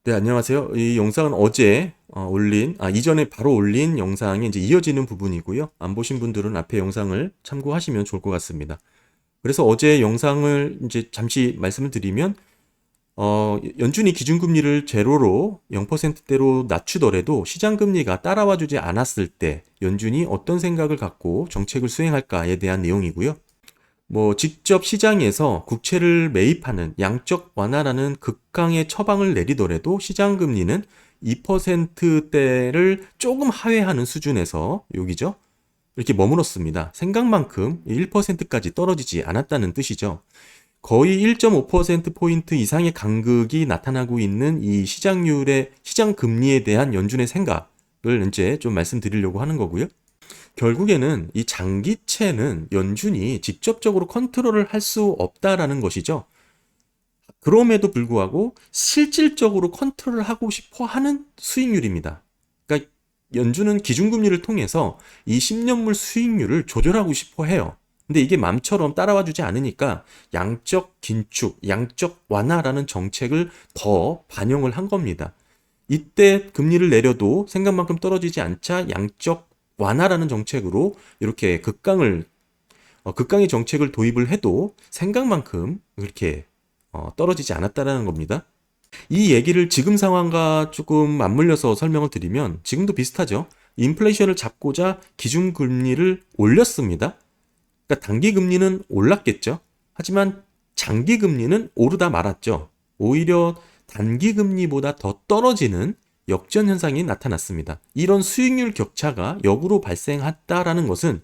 네, 안녕하세요. 이 영상은 어제 이전에 바로 올린 영상에 이제 이어지는 부분이고요. 안 보신 분들은 앞에 영상을 참고하시면 좋을 것 같습니다. 그래서 어제 영상을 이제 잠시 말씀을 드리면, 연준이 기준금리를 제로로 0%대로 낮추더라도 시장금리가 따라와 주지 않았을 때 연준이 어떤 생각을 갖고 정책을 수행할까에 대한 내용이고요. 직접 시장에서 국채를 매입하는 양적 완화라는 극강의 처방을 내리더라도 시장 금리는 2%대를 조금 하회하는 수준에서 여기죠. 이렇게 머물렀습니다. 생각만큼 1%까지 떨어지지 않았다는 뜻이죠. 거의 1.5%포인트 이상의 간극이 나타나고 있는 이 시장 금리에 대한 연준의 생각을 이제 좀 말씀드리려고 하는 거고요. 결국에는 이 장기채는 연준이 직접적으로 컨트롤을 할 수 없다라는 것이죠. 그럼에도 불구하고 실질적으로 컨트롤을 하고 싶어 하는 수익률입니다. 그러니까 연준은 기준금리를 통해서 이 10년물 수익률을 조절하고 싶어 해요. 근데 이게 맘처럼 따라와 주지 않으니까 양적 긴축, 양적 완화라는 정책을 더 반영을 한 겁니다. 이때 금리를 내려도 생각만큼 떨어지지 않자 양적 완화라는 정책으로 이렇게 극강의 정책을 도입을 해도 생각만큼 그렇게 떨어지지 않았다라는 겁니다. 이 얘기를 지금 상황과 조금 맞물려서 설명을 드리면 지금도 비슷하죠. 인플레이션을 잡고자 기준금리를 올렸습니다. 그러니까 단기금리는 올랐겠죠. 하지만 장기금리는 오르다 말았죠. 오히려 단기금리보다 더 떨어지는 역전 현상이 나타났습니다. 이런 수익률 격차가 역으로 발생했다라는 것은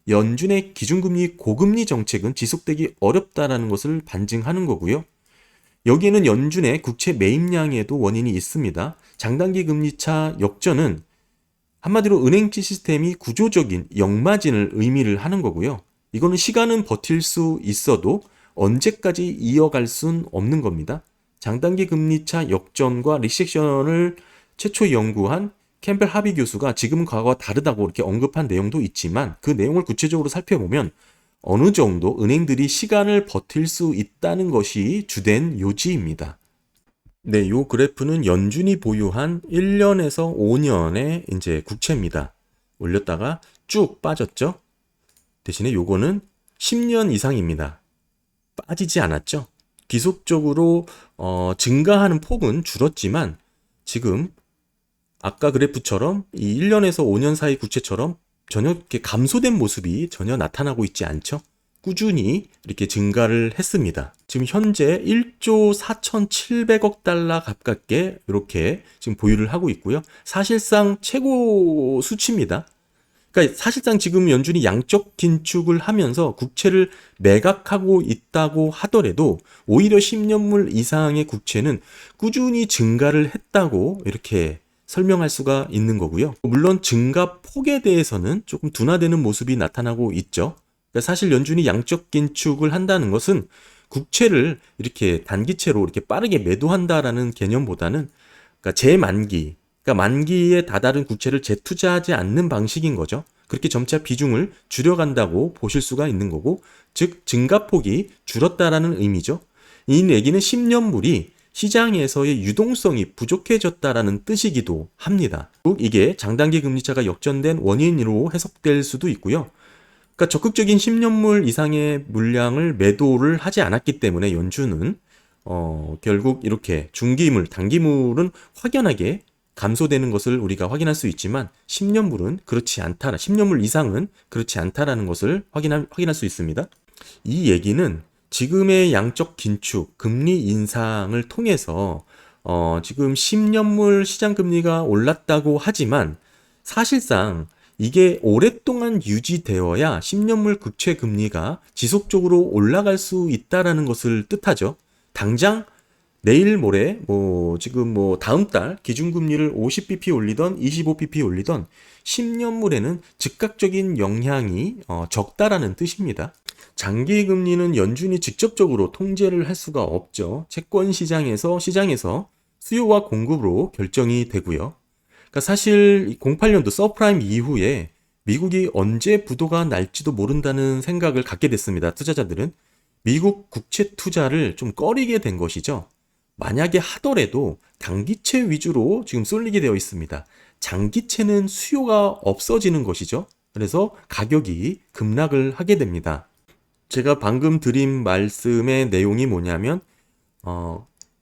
연준의 기준금리 고금리 정책은 지속되기 어렵다라는 것을 반증하는 거고요. 여기에는 연준의 국채 매입량에도 원인이 있습니다. 장단기 금리차 역전은 한마디로 은행지 시스템이 구조적인 역마진을 의미를 하는 거고요. 이거는 시간은 버틸 수 있어도 언제까지 이어갈 순 없는 겁니다. 장단기 금리차 역전과 리섹션을 최초 연구한 캠벨 하비 교수가 지금은 과거와 다르다고 이렇게 언급한 내용도 있지만 그 내용을 구체적으로 살펴보면 어느 정도 은행들이 시간을 버틸 수 있다는 것이 주된 요지입니다. 네, 요 그래프는 연준이 보유한 1년에서 5년의 이제 국채입니다. 올렸다가 쭉 빠졌죠? 대신에 요거는 10년 이상입니다. 빠지지 않았죠? 지속적으로 증가하는 폭은 줄었지만 지금 아까 그래프처럼 이 1년에서 5년 사이 국채처럼 전혀 이렇게 감소된 모습이 전혀 나타나고 있지 않죠? 꾸준히 이렇게 증가를 했습니다. 지금 현재 1조 4,700억 달러 가깝게 이렇게 지금 보유를 하고 있고요. 사실상 최고 수치입니다. 그러니까 사실상 지금 연준이 양적 긴축을 하면서 국채를 매각하고 있다고 하더라도 오히려 10년물 이상의 국채는 꾸준히 증가를 했다고 이렇게 설명할 수가 있는 거고요. 물론 증가 폭에 대해서는 조금 둔화되는 모습이 나타나고 있죠. 그러니까 사실 연준이 양적 긴축을 한다는 것은 국채를 이렇게 단기채로 이렇게 빠르게 매도한다라는 개념보다는 그러니까 재만기, 그러니까 만기에 다다른 국채를 재투자하지 않는 방식인 거죠. 그렇게 점차 비중을 줄여간다고 보실 수가 있는 거고, 즉 증가폭이 줄었다라는 의미죠. 이 얘기는 10년물이 시장에서의 유동성이 부족해졌다라는 뜻이기도 합니다. 이게 장단기 금리차가 역전된 원인으로 해석될 수도 있고요. 그러니까 적극적인 10년물 이상의 물량을 매도를 하지 않았기 때문에 연준은 결국 이렇게 중기물, 단기물은 확연하게 감소되는 것을 우리가 확인할 수 있지만 10년물은 그렇지 않다. 10년물 이상은 그렇지 않다라는 것을 확인할 수 있습니다. 이 얘기는 지금의 양적 긴축, 금리 인상을 통해서 지금 10년물 시장 금리가 올랐다고 하지만 사실상 이게 오랫동안 유지되어야 10년물 국채 금리가 지속적으로 올라갈 수 있다라는 것을 뜻하죠. 당장 내일 모레 지금 다음 달 기준금리를 50bp 올리던 25bp 올리던 10년물에는 즉각적인 영향이 적다라는 뜻입니다. 장기 금리는 연준이 직접적으로 통제를 할 수가 없죠. 채권 시장에서 수요와 공급으로 결정이 되고요. 그러니까 사실 08년도 서프라임 이후에 미국이 언제 부도가 날지도 모른다는 생각을 갖게 됐습니다. 투자자들은 미국 국채 투자를 좀 꺼리게 된 것이죠. 만약에 하더라도 단기채 위주로 지금 쏠리게 되어 있습니다. 장기채는 수요가 없어지는 것이죠. 그래서 가격이 급락을 하게 됩니다. 제가 방금 드린 말씀의 내용이 뭐냐면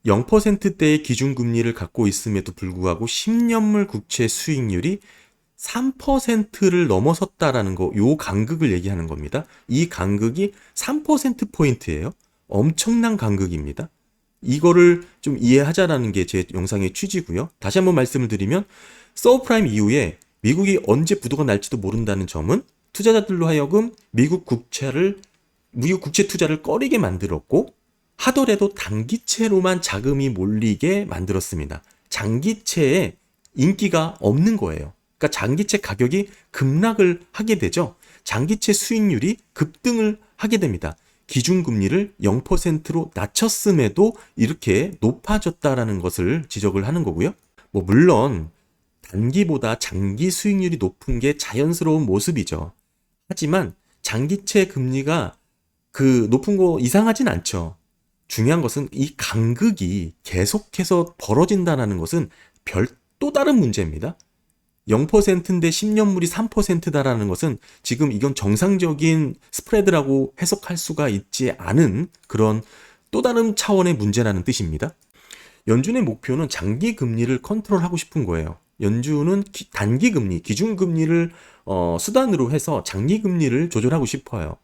0%대의 기준금리를 갖고 있음에도 불구하고 10년물 국채 수익률이 3%를 넘어섰다라는 거, 요 간극을 얘기하는 겁니다. 이 간극이 3%포인트예요. 엄청난 간극입니다. 이거를 좀 이해하자라는 게 제 영상의 취지고요. 다시 한번 말씀을 드리면 서브프라임 이후에 미국이 언제 부도가 날지도 모른다는 점은 투자자들로 하여금 미국 국채 투자를 꺼리게 만들었고, 하더라도 단기채로만 자금이 몰리게 만들었습니다. 장기채에 인기가 없는 거예요. 그러니까 장기채 가격이 급락을 하게 되죠. 장기채 수익률이 급등을 하게 됩니다. 기준금리를 0%로 낮췄음에도 이렇게 높아졌다라는 것을 지적을 하는 거고요. 물론 단기보다 장기 수익률이 높은 게 자연스러운 모습이죠. 하지만 장기채 금리가 그 높은 거 이상하진 않죠. 중요한 것은 이 간극이 계속해서 벌어진다는 것은 또 다른 문제입니다. 0%인데 10년물이 3%다라는 것은 지금 이건 정상적인 스프레드라고 해석할 수가 있지 않은 그런 또 다른 차원의 문제라는 뜻입니다. 연준의 목표는 장기 금리를 컨트롤하고 싶은 거예요. 연준은 단기 금리, 기준 금리를 수단으로 해서 장기 금리를 조절하고 싶어요.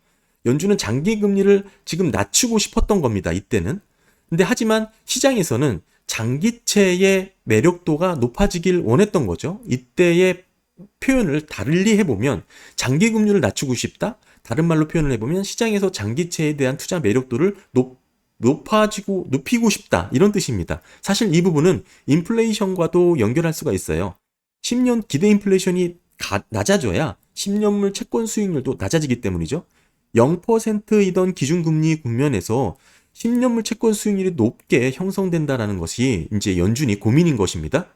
연준은 장기 금리를 지금 낮추고 싶었던 겁니다. 이때는. 근데 하지만 시장에서는 장기채의 매력도가 높아지길 원했던 거죠. 이때의 표현을 달리 해보면 장기 금리를 낮추고 싶다. 다른 말로 표현을 해보면 시장에서 장기채에 대한 투자 매력도를 높이고 싶다. 이런 뜻입니다. 사실 이 부분은 인플레이션과도 연결할 수가 있어요. 10년 기대 인플레이션이 낮아져야 10년물 채권 수익률도 낮아지기 때문이죠. 0%이던 기준금리 국면에서 10년물 채권 수익률이 높게 형성된다는 것이 이제 연준이 고민인 것입니다.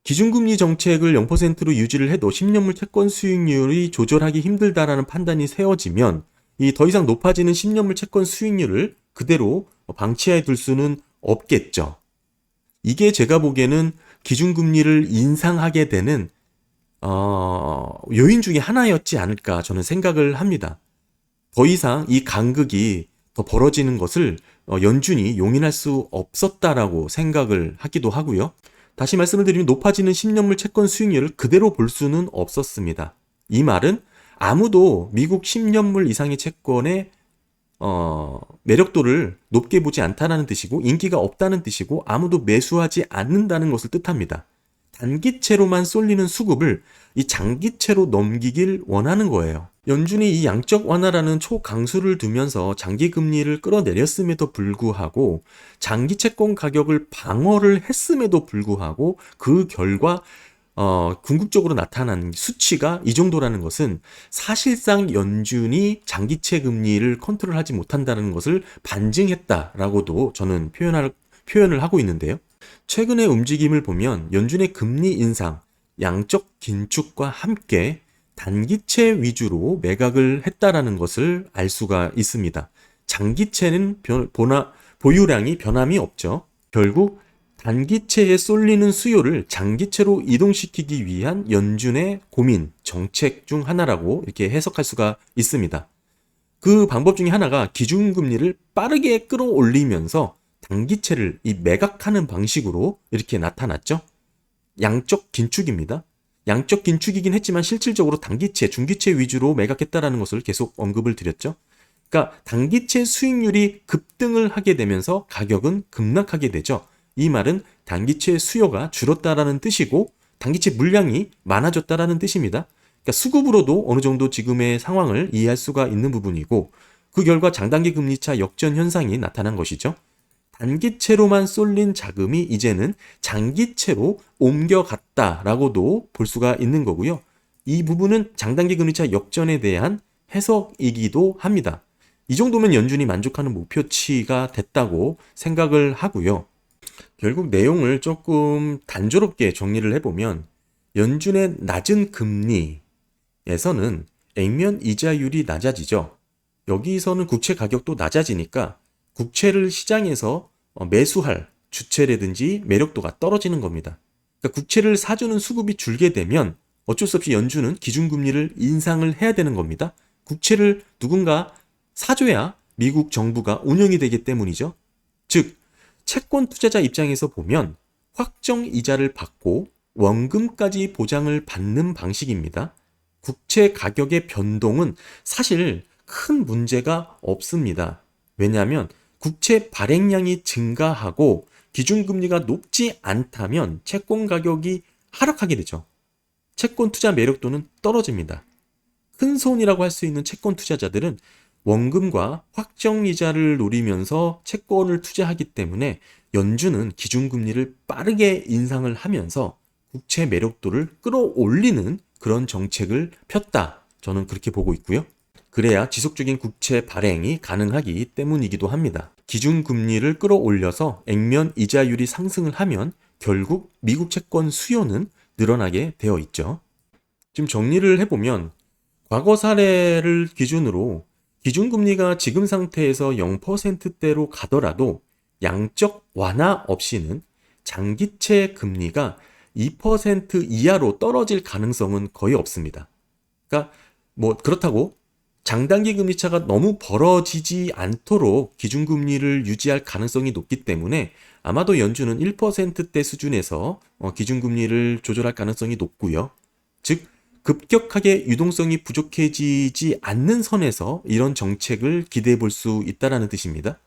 기준금리 정책을 0%로 유지를 해도 10년물 채권 수익률이 조절하기 힘들다라는 판단이 세워지면 이 더 이상 높아지는 10년물 채권 수익률을 그대로 방치해 둘 수는 없겠죠. 이게 제가 보기에는 기준금리를 인상하게 되는 요인 중에 하나였지 않을까 저는 생각을 합니다. 더 이상 이 간극이 더 벌어지는 것을 연준이 용인할 수 없었다라고 생각을 하기도 하고요. 다시 말씀을 드리면 높아지는 10년물 채권 수익률을 그대로 볼 수는 없었습니다. 이 말은 아무도 미국 10년물 이상의 채권의 매력도를 높게 보지 않다는 뜻이고 인기가 없다는 뜻이고 아무도 매수하지 않는다는 것을 뜻합니다. 단기채로만 쏠리는 수급을 이 장기채로 넘기길 원하는 거예요. 연준이 이 양적 완화라는 초강수를 두면서 장기 금리를 끌어내렸음에도 불구하고 장기 채권 가격을 방어를 했음에도 불구하고 그 결과 궁극적으로 나타난 수치가 이 정도라는 것은 사실상 연준이 장기채 금리를 컨트롤하지 못한다는 것을 반증했다라고도 저는 표현을 하고 있는데요. 최근의 움직임을 보면 연준의 금리 인상, 양적 긴축과 함께 단기채 위주로 매각을 했다라는 것을 알 수가 있습니다. 장기채는 보유량이 변함이 없죠. 결국 단기채에 쏠리는 수요를 장기채로 이동시키기 위한 연준의 고민, 정책 중 하나라고 이렇게 해석할 수가 있습니다. 그 방법 중에 하나가 기준금리를 빠르게 끌어올리면서 단기채를 이 매각하는 방식으로 이렇게 나타났죠. 양적 긴축입니다. 양적 긴축이긴 했지만 실질적으로 단기채, 중기채 위주로 매각했다라는 것을 계속 언급을 드렸죠. 그러니까 단기채 수익률이 급등을 하게 되면서 가격은 급락하게 되죠. 이 말은 단기채 수요가 줄었다라는 뜻이고 단기채 물량이 많아졌다라는 뜻입니다. 그러니까 수급으로도 어느 정도 지금의 상황을 이해할 수가 있는 부분이고 그 결과 장단기 금리차 역전 현상이 나타난 것이죠. 단기채로만 쏠린 자금이 이제는 장기채로 옮겨갔다라고도 볼 수가 있는 거고요. 이 부분은 장단기 금리차 역전에 대한 해석이기도 합니다. 이 정도면 연준이 만족하는 목표치가 됐다고 생각을 하고요. 결국 내용을 조금 단조롭게 정리를 해보면 연준의 낮은 금리에서는 액면 이자율이 낮아지죠. 여기서는 국채 가격도 낮아지니까 국채를 시장에서 매수할 주체라든지 매력도가 떨어지는 겁니다. 그러니까 국채를 사주는 수급이 줄게 되면 어쩔 수 없이 연준은 기준금리를 인상을 해야 되는 겁니다. 국채를 누군가 사줘야 미국 정부가 운영이 되기 때문이죠. 즉, 채권 투자자 입장에서 보면 확정 이자를 받고 원금까지 보장을 받는 방식입니다. 국채 가격의 변동은 사실 큰 문제가 없습니다. 왜냐하면 국채 발행량이 증가하고 기준금리가 높지 않다면 채권 가격이 하락하게 되죠. 채권 투자 매력도는 떨어집니다. 큰 손이라고 할 수 있는 채권 투자자들은 원금과 확정이자를 노리면서 채권을 투자하기 때문에 연준은 기준금리를 빠르게 인상을 하면서 국채 매력도를 끌어올리는 그런 정책을 폈다. 저는 그렇게 보고 있고요. 그래야 지속적인 국채 발행이 가능하기 때문이기도 합니다. 기준금리를 끌어올려서 액면 이자율이 상승을 하면 결국 미국 채권 수요는 늘어나게 되어 있죠. 지금 정리를 해보면 과거 사례를 기준으로 기준금리가 지금 상태에서 0%대로 가더라도 양적 완화 없이는 장기채 금리가 2% 이하로 떨어질 가능성은 거의 없습니다. 그러니까 그렇다고 장단기 금리차가 너무 벌어지지 않도록 기준금리를 유지할 가능성이 높기 때문에 아마도 연준은 1%대 수준에서 기준금리를 조절할 가능성이 높고요. 즉 급격하게 유동성이 부족해지지 않는 선에서 이런 정책을 기대해 볼 수 있다는 뜻입니다.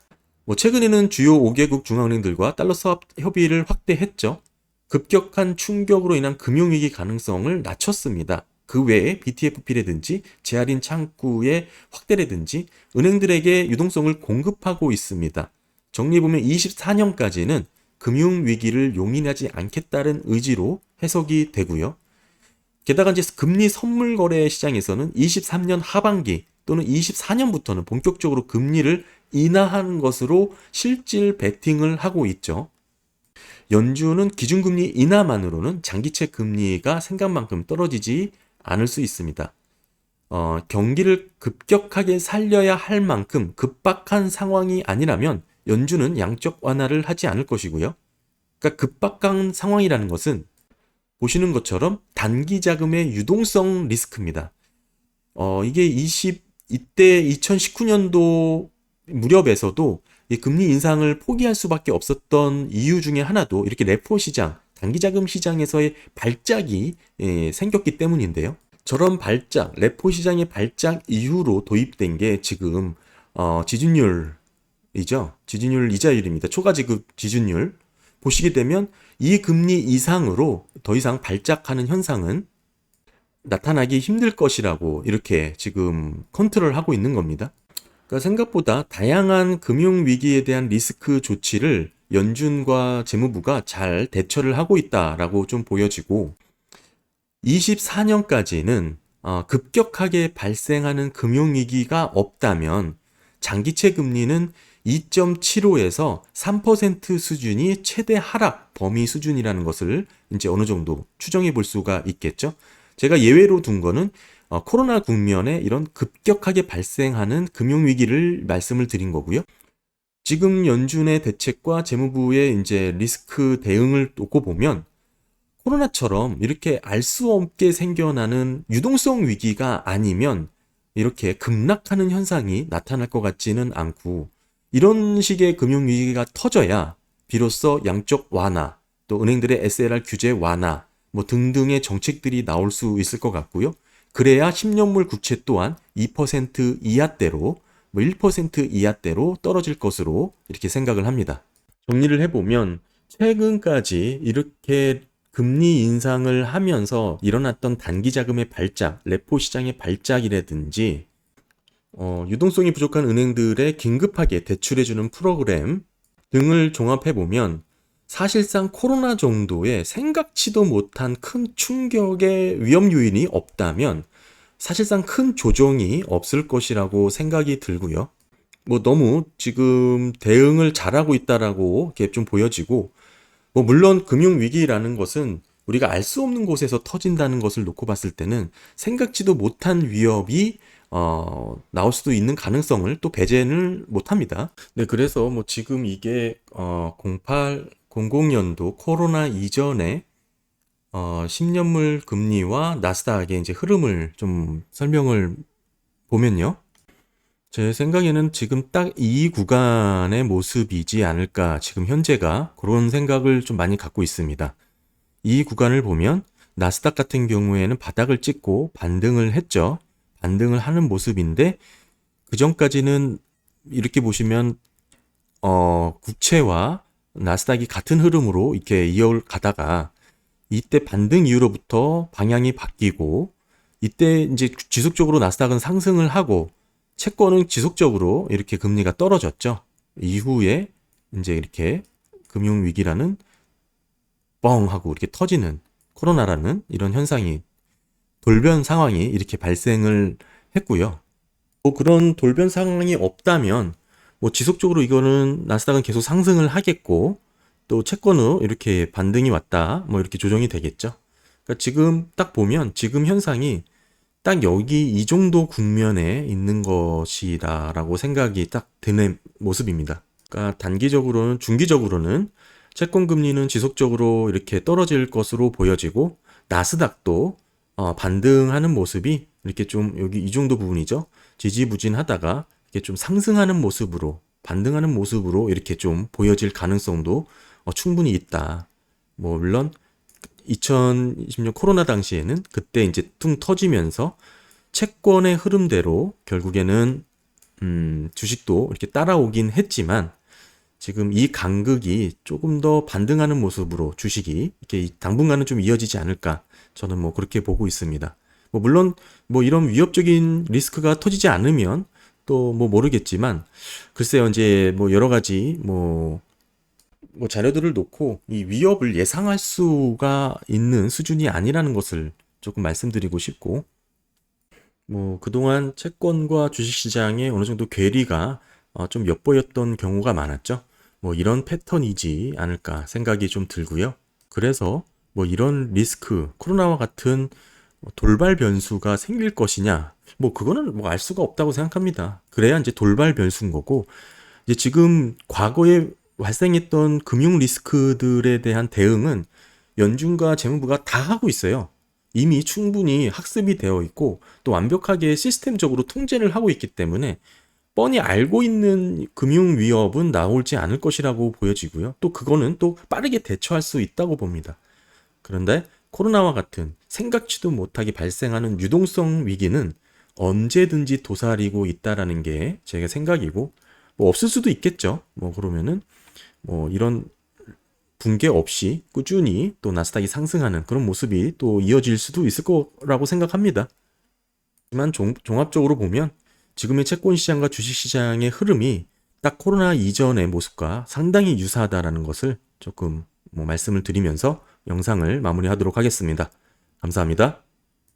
최근에는 주요 5개국 중앙은행들과 달러 스왑 협의를 확대했죠. 급격한 충격으로 인한 금융위기 가능성을 낮췄습니다. 그 외에 BTFP라든지 재할인 창구의 확대라든지 은행들에게 유동성을 공급하고 있습니다. 정리해보면 24년까지는 금융위기를 용인하지 않겠다는 의지로 해석이 되고요. 게다가 이제 금리 선물 거래 시장에서는 23년 하반기 또는 24년부터는 본격적으로 금리를 인하하는 것으로 실질 베팅을 하고 있죠. 연준은 기준금리 인하만으로는 장기채 금리가 생각만큼 떨어지지 않을 수 있습니다. 경기를 급격하게 살려야 할 만큼 급박한 상황이 아니라면 연준은 양적 완화를 하지 않을 것이고요. 그러니까 급박한 상황이라는 것은 보시는 것처럼 단기 자금의 유동성 리스크입니다. 이게 이때 2019년도 무렵에서도 이 금리 인상을 포기할 수밖에 없었던 이유 중에 하나도 이렇게 레포 시장, 단기 자금 시장에서의 발작이 생겼기 때문인데요. 저런 발작, 레포 시장의 발작 이후로 도입된 게 지금 지준율이죠. 지준율 이자율입니다. 초과지급 지준율. 보시게 되면 이 금리 이상으로 더 이상 발작하는 현상은 나타나기 힘들 것이라고 이렇게 지금 컨트롤하고 있는 겁니다. 그러니까 생각보다 다양한 금융위기에 대한 리스크 조치를 연준과 재무부가 잘 대처를 하고 있다라고 좀 보여지고 24년까지는 급격하게 발생하는 금융위기가 없다면 장기채 금리는 2.75에서 3% 수준이 최대 하락 범위 수준이라는 것을 이제 어느 정도 추정해 볼 수가 있겠죠. 제가 예외로 둔 거는 코로나 국면에 이런 급격하게 발생하는 금융위기를 말씀을 드린 거고요. 지금 연준의 대책과 재무부의 이제 리스크 대응을 놓고 보면 코로나처럼 이렇게 알 수 없게 생겨나는 유동성 위기가 아니면 이렇게 급락하는 현상이 나타날 것 같지는 않고 이런 식의 금융위기가 터져야 비로소 양적 완화, 또 은행들의 SLR 규제 완화 등등의 정책들이 나올 수 있을 것 같고요. 그래야 10년물 국채 또한 2% 이하대로 1% 이하대로 떨어질 것으로 이렇게 생각을 합니다. 정리를 해보면 최근까지 이렇게 금리 인상을 하면서 일어났던 단기 자금의 발작, 레포 시장의 발작이라든지 유동성이 부족한 은행들에 긴급하게 대출해주는 프로그램 등을 종합해보면 사실상 코로나 정도의 생각지도 못한 큰 충격의 위험 요인이 없다면 사실상 큰 조정이 없을 것이라고 생각이 들고요. 너무 지금 대응을 잘하고 있다라고 이렇게 좀 보여지고 물론 금융위기라는 것은 우리가 알 수 없는 곳에서 터진다는 것을 놓고 봤을 때는 생각지도 못한 위협이 나올 수도 있는 가능성을 또 배제를 못합니다. 네, 그래서 뭐 지금 이게 00년도 코로나 이전에 10년물 금리와 나스닥의 이제 흐름을 좀 설명을 보면요. 제 생각에는 지금 딱 이 구간의 모습이지 않을까, 지금 현재가 그런 생각을 좀 많이 갖고 있습니다. 이 구간을 보면 나스닥 같은 경우에는 바닥을 찍고 반등을 했죠. 반등을 하는 모습인데 그 전까지는 이렇게 보시면 국채와 나스닥이 같은 흐름으로 이렇게 이어가다가 이때 반등 이후로부터 방향이 바뀌고 이때 이제 지속적으로 나스닥은 상승을 하고 채권은 지속적으로 이렇게 금리가 떨어졌죠. 이후에 이제 이렇게 금융위기라는 뻥 하고 이렇게 터지는 코로나라는 이런 현상이 돌변 상황이 이렇게 발생을 했고요. 뭐 그런 돌변 상황이 없다면 뭐 지속적으로 이거는 나스닥은 계속 상승을 하겠고 또 채권으로 이렇게 반등이 왔다 뭐 이렇게 조정이 되겠죠. 그러니까 지금 딱 보면 지금 현상이 딱 여기 이 정도 국면에 있는 것이다라고 생각이 딱 드는 모습입니다. 그러니까 단기적으로는 중기적으로는 채권 금리는 지속적으로 이렇게 떨어질 것으로 보여지고 나스닥도 반등하는 모습이 이렇게 좀 여기 이 정도 부분이죠. 지지부진하다가 이렇게 좀 상승하는 모습으로 반등하는 모습으로 이렇게 좀 보여질 가능성도 충분히 있다. 뭐 물론 2020년 코로나 당시에는 그때 이제 퉁 터지면서 채권의 흐름대로 결국에는 주식도 이렇게 따라오긴 했지만 지금 이 간극이 조금 더 반등하는 모습으로 주식이 이렇게 당분간은 좀 이어지지 않을까 저는 뭐 그렇게 보고 있습니다. 뭐 물론 뭐 이런 위협적인 리스크가 터지지 않으면 또 뭐 모르겠지만 글쎄요 이제 뭐 여러 가지 뭐 자료들을 놓고 이 위협을 예상할 수가 있는 수준이 아니라는 것을 조금 말씀드리고 싶고 뭐 그동안 채권과 주식시장에 어느 정도 괴리가 좀 엿보였던 경우가 많았죠. 뭐 이런 패턴이지 않을까 생각이 좀 들고요. 그래서 뭐 이런 리스크, 코로나와 같은 돌발 변수가 생길 것이냐, 뭐 그거는 뭐 알 수가 없다고 생각합니다. 그래야 이제 돌발 변수인 거고, 이제 지금 과거에 발생했던 금융 리스크들에 대한 대응은 연준과 재무부가 다 하고 있어요. 이미 충분히 학습이 되어 있고 또 완벽하게 시스템적으로 통제를 하고 있기 때문에 뻔히 알고 있는 금융 위협은 나오지 않을 것이라고 보여지고요. 또 그거는 또 빠르게 대처할 수 있다고 봅니다. 그런데 코로나와 같은 생각지도 못하게 발생하는 유동성 위기는 언제든지 도사리고 있다라는 게 제 생각이고 뭐 없을 수도 있겠죠. 뭐 그러면은 뭐 이런 붕괴 없이 꾸준히 또 나스닥이 상승하는 그런 모습이 또 이어질 수도 있을 거라고 생각합니다. 하지만 종합적으로 보면 지금의 채권 시장과 주식 시장의 흐름이 딱 코로나 이전의 모습과 상당히 유사하다라는 것을 조금 뭐 말씀을 드리면서 영상을 마무리하도록 하겠습니다. 감사합니다.